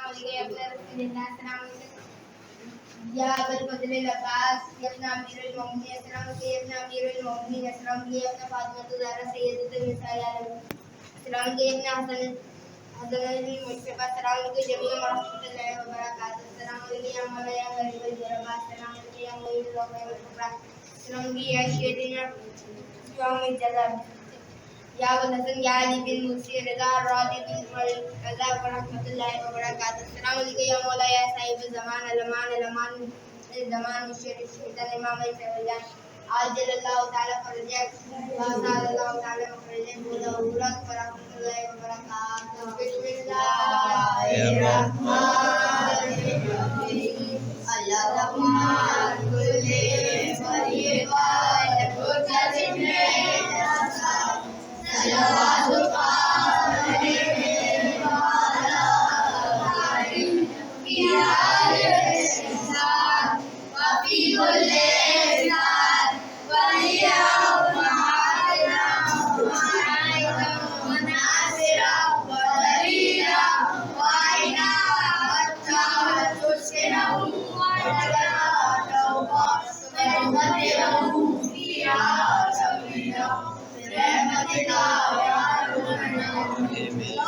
علیکم یا ابن رسول اللہ السلام علیکم یا ابو الفضل العباس یا ابن امیر المؤمنین السلام علیکم یا ابن امیر المؤمنین السلام علیکم یا ابن فاطمہ الزہرا سیدۃ النساء العالمین السلام علیکم یا ابن حسن المجتبی السلام علیکم جمیع ورحمۃ اللہ وبرکاتہ السلام علیکم یا مولا یا غریب الغرباء السلام علیکم یا معین الرحمٰن والغفران السلام علیکم یا شیخنا یوم الجزاء یا ابو الحسن یا علی بن موسی رضا راضی بن رضا ورحمۃ اللہ وبرکاتہ السلام علیکم یا مولا یا صاحب الزمان الامان زمان مشیر الشیطان امام الفضلان عاجل اللہ تعالی فرجک واسال اللہ تعالی مخرجک ولورک ورحمۃ اللہ وبرکاتہ بسم اللہ الرحمن الرحیم اللہم صل وسلم Amen.